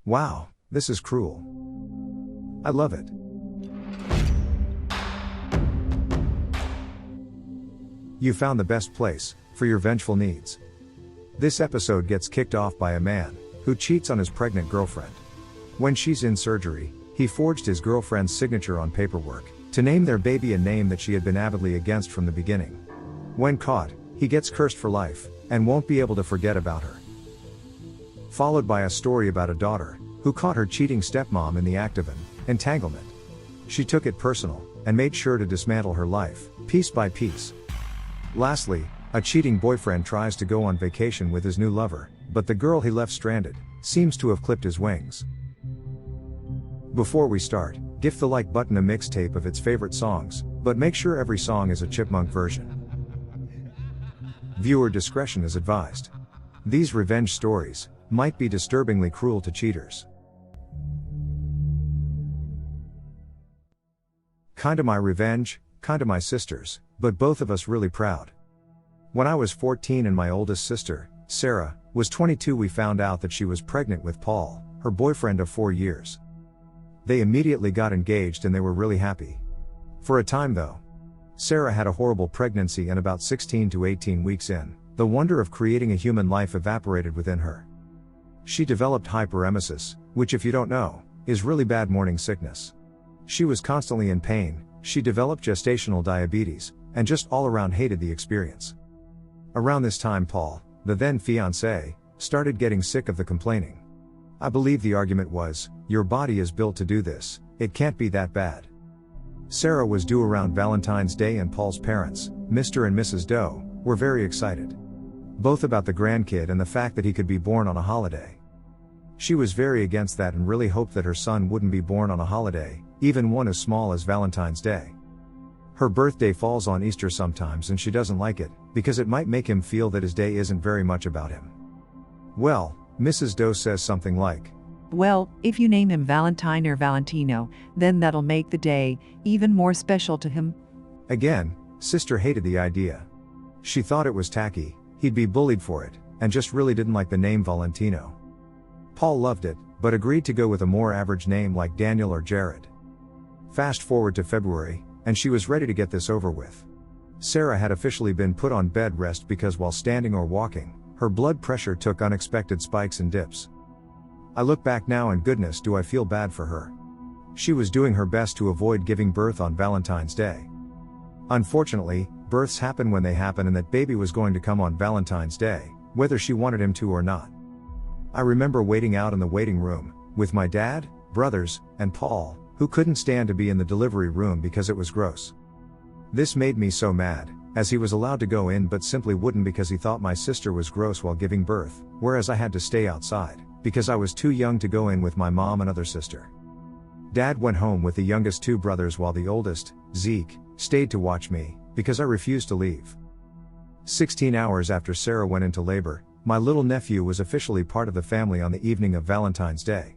Wow, this is cruel. I love it. You found the best place for your vengeful needs. This episode gets kicked off by a man who cheats on his pregnant girlfriend. When she's in surgery, he forged his girlfriend's signature on paperwork to name their baby a name that she had been avidly against from the beginning. When caught, he gets cursed for life and won't be able to forget about her. Followed by a story about a daughter who caught her cheating stepmom in the act of an entanglement. She took it personal and made sure to dismantle her life, piece by piece. Lastly, a cheating boyfriend tries to go on vacation with his new lover, but the girl he left stranded seems to have clipped his wings. Before we start, give the like button a mixtape of its favorite songs, but make sure every song is a chipmunk version. Viewer discretion is advised. These revenge stories might be disturbingly cruel to cheaters. Kinda my revenge, kinda my sister's, but both of us really proud. When I was 14 and my oldest sister, Sarah, was 22, we found out that she was pregnant with Paul, her boyfriend of 4 years. They immediately got engaged and they were really happy. For a time though, Sarah had a horrible pregnancy, and about 16 to 18 weeks in, the wonder of creating a human life evaporated within her. She developed hyperemesis, which, if you don't know, is really bad morning sickness. She was constantly in pain, she developed gestational diabetes, and just all around hated the experience. Around this time Paul, the then fiancé, started getting sick of the complaining. I believe the argument was, your body is built to do this, it can't be that bad. Sarah was due around Valentine's Day and Paul's parents, Mr. and Mrs. Doe, were very excited. Both about the grandkid and the fact that he could be born on a holiday. She was very against that and really hoped that her son wouldn't be born on a holiday, even one as small as Valentine's Day. Her birthday falls on Easter sometimes and she doesn't like it, because it might make him feel that his day isn't very much about him. Well, Mrs. Doe says something like, well, if you name him Valentine or Valentino, then that'll make the day even more special to him. Again, sister hated the idea. She thought it was tacky, he'd be bullied for it, and just really didn't like the name Valentino. Paul loved it, but agreed to go with a more average name like Daniel or Jared. Fast forward to February, and she was ready to get this over with. Sarah had officially been put on bed rest because while standing or walking, her blood pressure took unexpected spikes and dips. I look back now and goodness do I feel bad for her. She was doing her best to avoid giving birth on Valentine's Day. Unfortunately, births happen when they happen, and that baby was going to come on Valentine's Day, whether she wanted him to or not. I remember waiting out in the waiting room, with my dad, brothers, and Paul, who couldn't stand to be in the delivery room because it was gross. This made me so mad, as he was allowed to go in but simply wouldn't because he thought my sister was gross while giving birth, whereas I had to stay outside, because I was too young to go in with my mom and other sister. Dad went home with the youngest 2 brothers while the oldest, Zeke, stayed to watch me, because I refused to leave. 16 hours after Sarah went into labor, my little nephew was officially part of the family on the evening of Valentine's Day.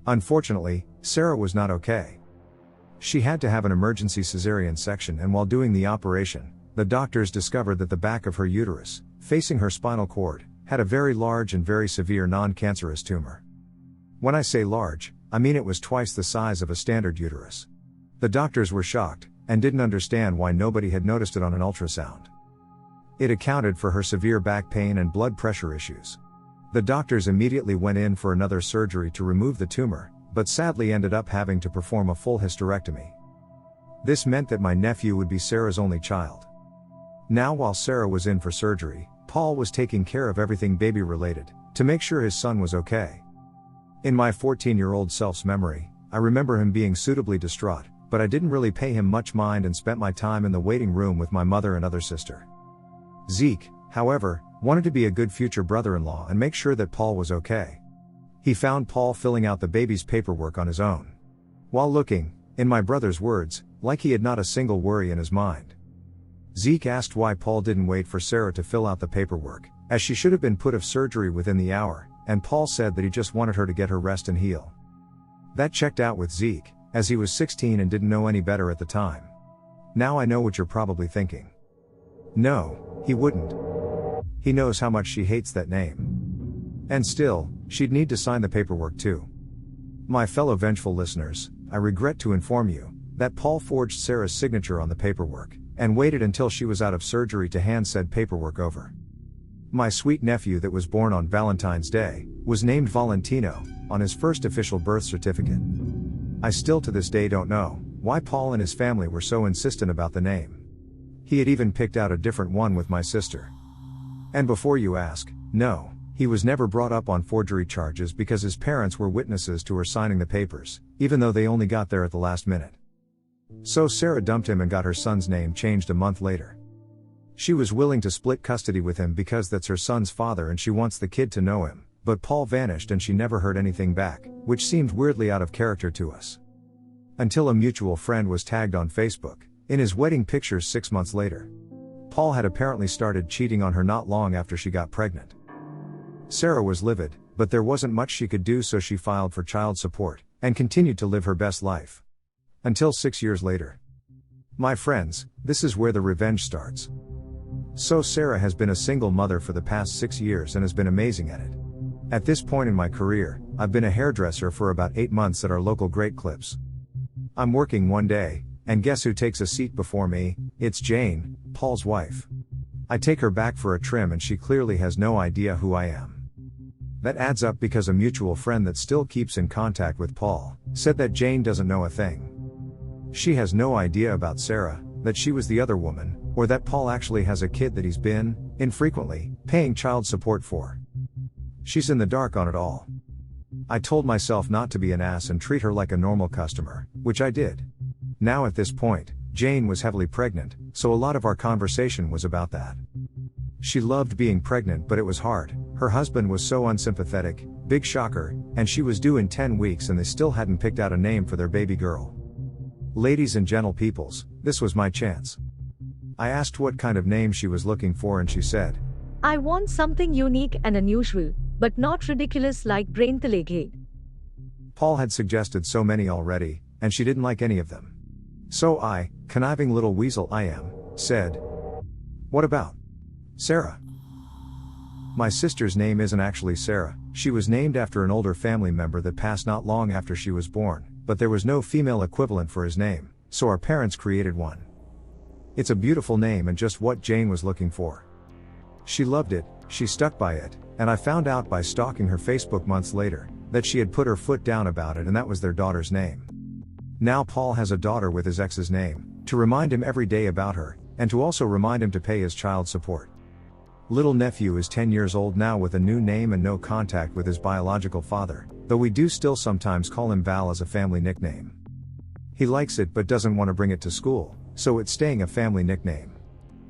Unfortunately, Sarah was not okay. She had to have an emergency cesarean section, and while doing the operation, the doctors discovered that the back of her uterus, facing her spinal cord, had a very large and very severe non-cancerous tumor. When I say large, I mean it was twice the size of a standard uterus. The doctors were shocked, and didn't understand why nobody had noticed it on an ultrasound. It accounted for her severe back pain and blood pressure issues. The doctors immediately went in for another surgery to remove the tumor, but sadly ended up having to perform a full hysterectomy. This meant that my nephew would be Sarah's only child. Now while Sarah was in for surgery, Paul was taking care of everything baby related, to make sure his son was okay. In my 14-year-old self's memory, I remember him being suitably distraught, but I didn't really pay him much mind and spent my time in the waiting room with my mother and other sister. Zeke, however, wanted to be a good future brother-in-law and make sure that Paul was okay. He found Paul filling out the baby's paperwork on his own. While looking, in my brother's words, like he had not a single worry in his mind. Zeke asked why Paul didn't wait for Sarah to fill out the paperwork, as she should have been put of surgery within the hour, and Paul said that he just wanted her to get her rest and heal. That checked out with Zeke, as he was 16 and didn't know any better at the time. Now I know what you're probably thinking. No, he wouldn't. He knows how much she hates that name. And still, she'd need to sign the paperwork too. My fellow vengeful listeners, I regret to inform you that Paul forged Sarah's signature on the paperwork, and waited until she was out of surgery to hand said paperwork over. My sweet nephew that was born on Valentine's Day was named Valentino on his first official birth certificate. I still to this day don't know why Paul and his family were so insistent about the name. He had even picked out a different one with my sister. And before you ask, no, he was never brought up on forgery charges because his parents were witnesses to her signing the papers, even though they only got there at the last minute. So Sarah dumped him and got her son's name changed a month later. She was willing to split custody with him because that's her son's father and she wants the kid to know him, but Paul vanished and she never heard anything back, which seemed weirdly out of character to us. Until a mutual friend was tagged on Facebook, in his wedding pictures 6 months later. Paul had apparently started cheating on her not long after she got pregnant. Sarah was livid, but there wasn't much she could do, so she filed for child support, and continued to live her best life. Until 6 years later. My friends, this is where the revenge starts. So Sarah has been a single mother for the past 6 years and has been amazing at it. At this point in my career, I've been a hairdresser for about 8 months at our local Great Clips. I'm working one day, and guess who takes a seat before me? It's Jane, Paul's wife. I take her back for a trim and she clearly has no idea who I am. That adds up because a mutual friend that still keeps in contact with Paul said that Jane doesn't know a thing. She has no idea about Sarah, that she was the other woman, or that Paul actually has a kid that he's been, infrequently, paying child support for. She's in the dark on it all. I told myself not to be an ass and treat her like a normal customer, which I did. Now at this point, Jane was heavily pregnant, so a lot of our conversation was about that. She loved being pregnant, but it was hard. Her husband was so unsympathetic, big shocker, and she was due in 10 weeks and they still hadn't picked out a name for their baby girl. Ladies and gentle peoples, this was my chance. I asked what kind of name she was looking for and she said, I want something unique and unusual, but not ridiculous like braintelege. Paul had suggested so many already, and she didn't like any of them. So I, conniving little weasel I am, said, what about Sarah? My sister's name isn't actually Sarah, she was named after an older family member that passed not long after she was born, but there was no female equivalent for his name, so our parents created one. It's a beautiful name and just what Jane was looking for. She loved it, she stuck by it, and I found out by stalking her Facebook months later, that she had put her foot down about it and that was their daughter's name. Now Paul has a daughter with his ex's name, to remind him every day about her, and to also remind him to pay his child support. Little nephew is 10 years old now with a new name and no contact with his biological father, though we do still sometimes call him Val as a family nickname. He likes it but doesn't want to bring it to school, so it's staying a family nickname.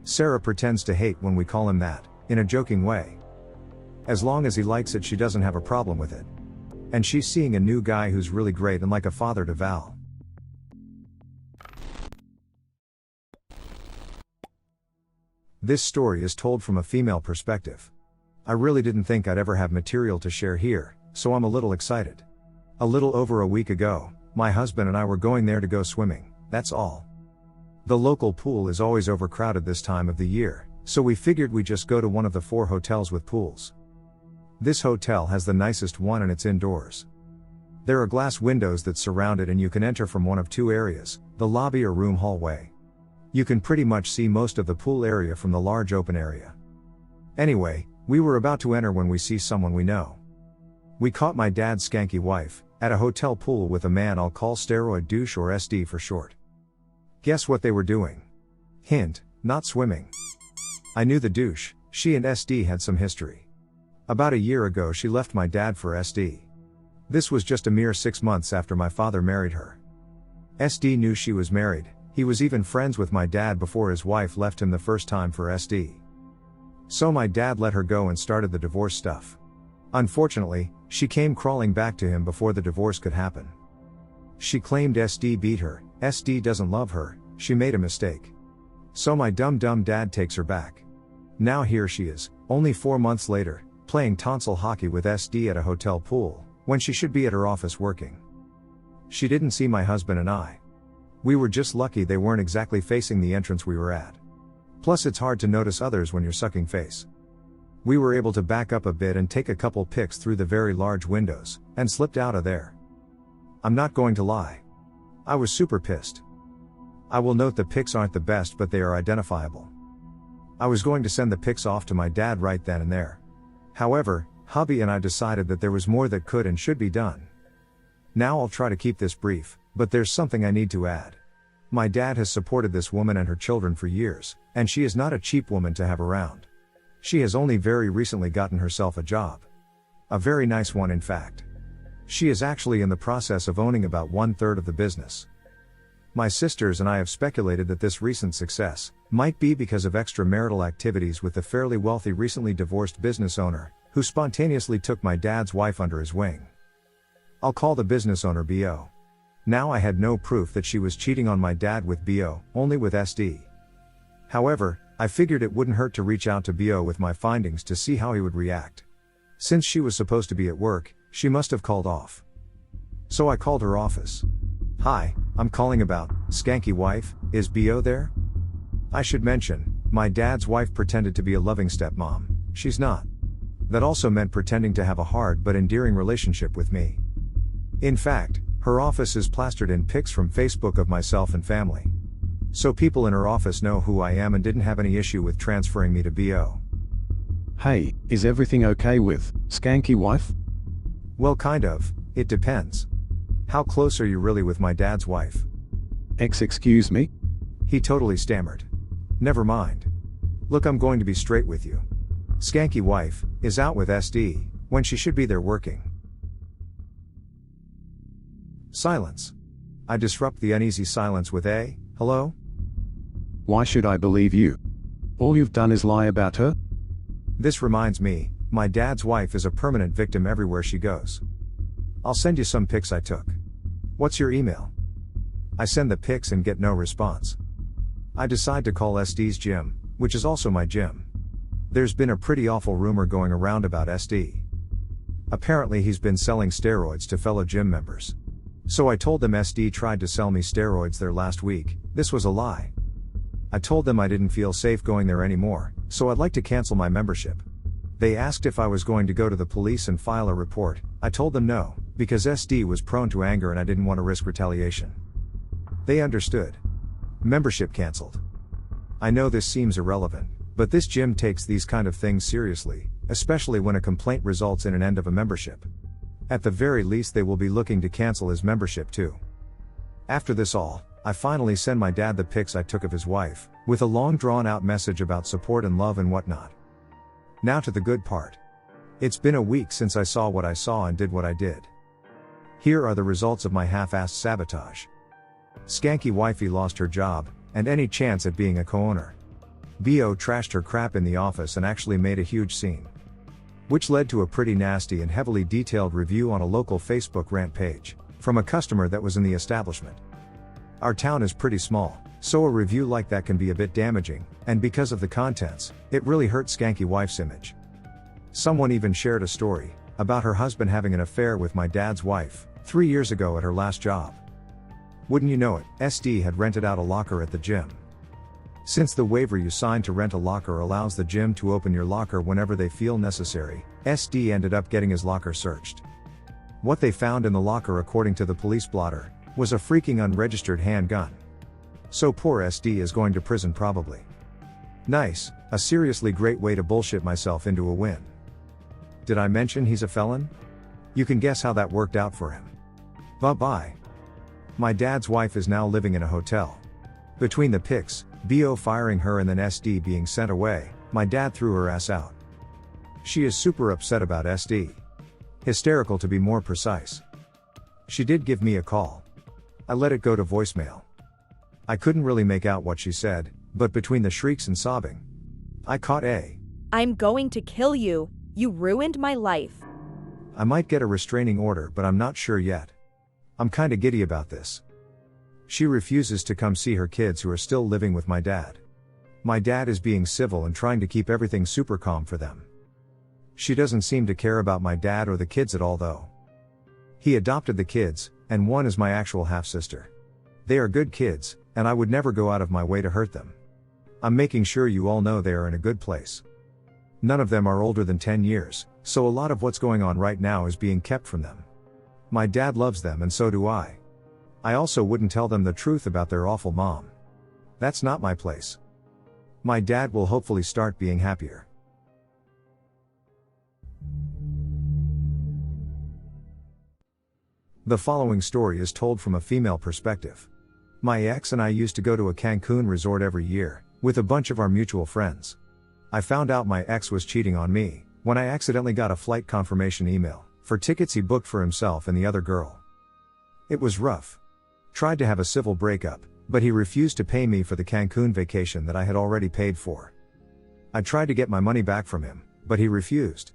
Sarah pretends to hate when we call him that, in a joking way. As long as he likes it, she doesn't have a problem with it. And she's seeing a new guy who's really great and like a father to Val. This story is told from a female perspective. I really didn't think I'd ever have material to share here, so I'm a little excited. A little over a week ago, my husband and I were going there to go swimming, that's all. The local pool is always overcrowded this time of the year, so we figured we'd just go to one of the 4 hotels with pools. This hotel has the nicest one and it's indoors. There are glass windows that surround it and you can enter from one of 2 areas, the lobby or room hallway. You can pretty much see most of the pool area from the large open area. Anyway, we were about to enter when we see someone we know. We caught my dad's skanky wife, at a hotel pool with a man I'll call steroid douche or SD for short. Guess what they were doing? Hint, not swimming. I knew the douche, she and SD had some history. About a year ago she left my dad for SD. This was just a mere 6 months after my father married her. SD knew she was married, he was even friends with my dad before his wife left him the first time for SD. So my dad let her go and started the divorce stuff. Unfortunately, she came crawling back to him before the divorce could happen. She claimed SD beat her, SD doesn't love her, she made a mistake. So my dumb dad takes her back. Now here she is, only 4 months later, playing tonsil hockey with SD at a hotel pool, when she should be at her office working. She didn't see my husband and I. We were just lucky they weren't exactly facing the entrance we were at. Plus it's hard to notice others when you're sucking face. We were able to back up a bit and take a couple pics through the very large windows, and slipped out of there. I'm not going to lie. I was super pissed. I will note the pics aren't the best, but they are identifiable. I was going to send the pics off to my dad right then and there. However, hubby and I decided that there was more that could and should be done. Now I'll try to keep this brief, but there's something I need to add. My dad has supported this woman and her children for years, and she is not a cheap woman to have around. She has only very recently gotten herself a job. A very nice one, in fact. She is actually in the process of owning about 1/3 of the business. My sisters and I have speculated that this recent success might be because of extramarital activities with the fairly wealthy recently divorced business owner, who spontaneously took my dad's wife under his wing. I'll call the business owner B.O. Now, I had no proof that she was cheating on my dad with B.O., only with S.D. However, I figured it wouldn't hurt to reach out to B.O. with my findings to see how he would react. Since she was supposed to be at work, she must have called off. So I called her office. "Hi, I'm calling about skanky wife, is B.O. there?" I should mention, my dad's wife pretended to be a loving stepmom. She's not. That also meant pretending to have a hard but endearing relationship with me. In fact, her office is plastered in pics from Facebook of myself and family. So people in her office know who I am and didn't have any issue with transferring me to B.O. Hey, is everything okay with skanky wife? Well, kind of, it depends. How close are you really with my dad's wife? Excuse me? He totally stammered. Never mind. Look, I'm going to be straight with you. Skanky wife is out with SD, when she should be there working. Silence. I disrupt the uneasy silence with a, "Hello?" Why should I believe you? All you've done is lie about her? This reminds me, my dad's wife is a permanent victim everywhere she goes. I'll send you some pics I took. What's your email? I send the pics and get no response. I decide to call SD's gym, which is also my gym. There's been a pretty awful rumor going around about SD. Apparently he's been selling steroids to fellow gym members. So I told them SD tried to sell me steroids there last week. This was a lie. I told them I didn't feel safe going there anymore, so I'd like to cancel my membership. They asked if I was going to go to the police and file a report. I told them no, because SD was prone to anger and I didn't want to risk retaliation. They understood. Membership canceled. I know this seems irrelevant, but this gym takes these kind of things seriously, especially when a complaint results in an end of a membership. At the very least, they will be looking to cancel his membership too. After this all, I finally send my dad the pics I took of his wife, with a long drawn out message about support and love and whatnot. Now to the good part. It's been a week since I saw what I saw and did what I did. Here are the results of my half-assed sabotage. Skanky wifey lost her job, and any chance at being a co-owner. B.O. trashed her crap in the office and actually made a huge scene. Which led to a pretty nasty and heavily detailed review on a local Facebook rant page, from a customer that was in the establishment. Our town is pretty small, so a review like that can be a bit damaging, and because of the contents, it really hurt Skanky wife's image. Someone even shared a story about her husband having an affair with my dad's wife 3 years ago at her last job. Wouldn't you know it, SD had rented out a locker at the gym. Since the waiver you signed to rent a locker allows the gym to open your locker whenever they feel necessary, SD ended up getting his locker searched. What they found in the locker, according to the police blotter, was a freaking unregistered handgun. So poor SD is going to prison probably. Nice, a seriously great way to bullshit myself into a win. Did I mention he's a felon? You can guess how that worked out for him. Bye-bye. My dad's wife is now living in a hotel. Between the pics, B.O. firing her and then SD being sent away, my dad threw her ass out. She is super upset about SD. Hysterical to be more precise. She did give me a call. I let it go to voicemail. I couldn't really make out what she said, but between the shrieks and sobbing, I caught a "I'm going to kill you, you ruined my life." I might get a restraining order, but I'm not sure yet. I'm kinda giddy about this. She refuses to come see her kids who are still living with my dad. My dad is being civil and trying to keep everything super calm for them. She doesn't seem to care about my dad or the kids at all though. He adopted the kids, and one is my actual half-sister. They are good kids, and I would never go out of my way to hurt them. I'm making sure you all know they are in a good place. None of them are older than 10 years, so a lot of what's going on right now is being kept from them. My dad loves them and so do I. I also wouldn't tell them the truth about their awful mom. That's not my place. My dad will hopefully start being happier. The following story is told from a female perspective. My ex and I used to go to a Cancun resort every year, with a bunch of our mutual friends. I found out my ex was cheating on me, when I accidentally got a flight confirmation email, for tickets he booked for himself and the other girl. It was rough. Tried to have a civil breakup, but he refused to pay me for the Cancun vacation that I had already paid for. I tried to get my money back from him, but he refused.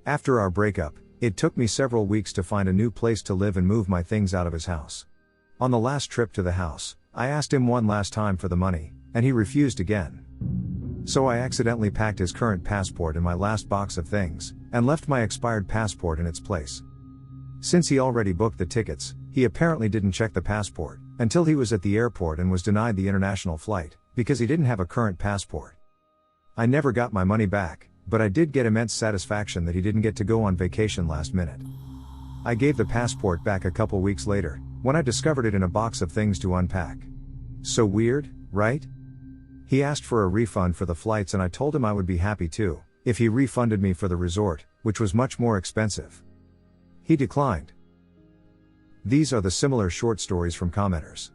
After our breakup, it took me several weeks to find a new place to live and move my things out of his house. On the last trip to the house, I asked him one last time for the money, and he refused again. So I accidentally packed his current passport in my last box of things, and left my expired passport in its place. Since he already booked the tickets, he apparently didn't check the passport, until he was at the airport and was denied the international flight, because he didn't have a current passport. I never got my money back, but I did get immense satisfaction that he didn't get to go on vacation last minute. I gave the passport back a couple weeks later, when I discovered it in a box of things to unpack. So weird, right? He asked for a refund for the flights and I told him I would be happy too, if he refunded me for the resort, which was much more expensive. He declined. These are the similar short stories from commenters.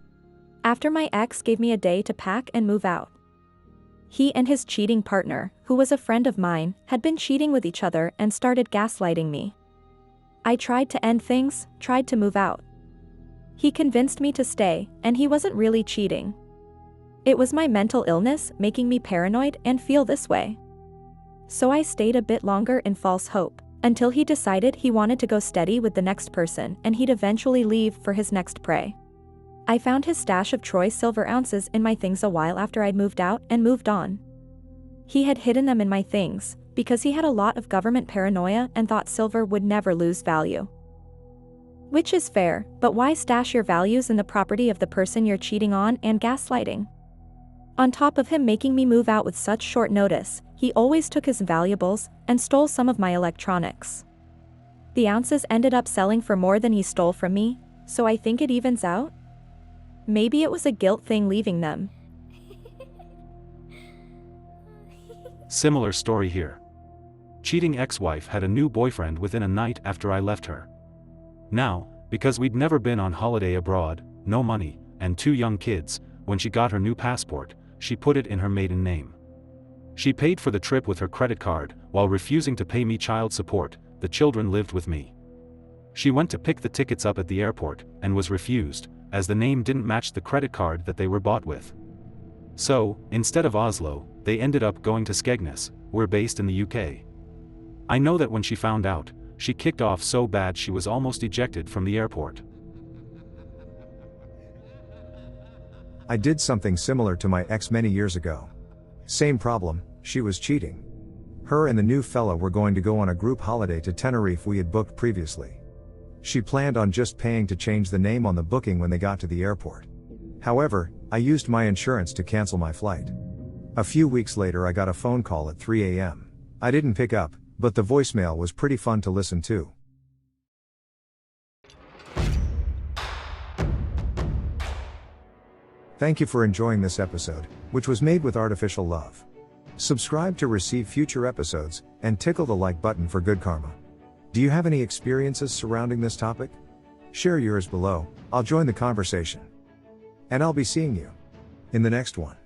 After my ex gave me a day to pack and move out. He and his cheating partner, who was a friend of mine, had been cheating with each other and started gaslighting me. I tried to end things, tried to move out. He convinced me to stay, and he wasn't really cheating. It was my mental illness making me paranoid and feel this way. So I stayed a bit longer in false hope, until he decided he wanted to go steady with the next person and he'd eventually leave for his next prey. I found his stash of Troy silver ounces in my things a while after I'd moved out and moved on. He had hidden them in my things, because he had a lot of government paranoia and thought silver would never lose value. Which is fair, but why stash your values in the property of the person you're cheating on and gaslighting? On top of him making me move out with such short notice, he always took his valuables and stole some of my electronics. The ounces ended up selling for more than he stole from me, so I think it evens out? Maybe it was a guilt thing leaving them. Similar story here. Cheating ex-wife had a new boyfriend within a night after I left her. Now, because we'd never been on holiday abroad, no money, and 2 young kids, when she got her new passport, she put it in her maiden name. She paid for the trip with her credit card, while refusing to pay me child support. The children lived with me. She went to pick the tickets up at the airport, and was refused, as the name didn't match the credit card that they were bought with. So, instead of Oslo, they ended up going to Skegness, we're based in the UK. I know that when she found out, she kicked off so bad she was almost ejected from the airport. I did something similar to my ex many years ago. Same problem, she was cheating. Her and the new fella were going to go on a group holiday to Tenerife we had booked previously. She planned on just paying to change the name on the booking when they got to the airport. However, I used my insurance to cancel my flight. A few weeks later I got a phone call at 3 a.m. I didn't pick up, but the voicemail was pretty fun to listen to. Thank you for enjoying this episode, which was made with artificial love. Subscribe to receive future episodes, and tickle the like button for good karma. Do you have any experiences surrounding this topic? Share yours below, I'll join the conversation. And I'll be seeing you in the next one.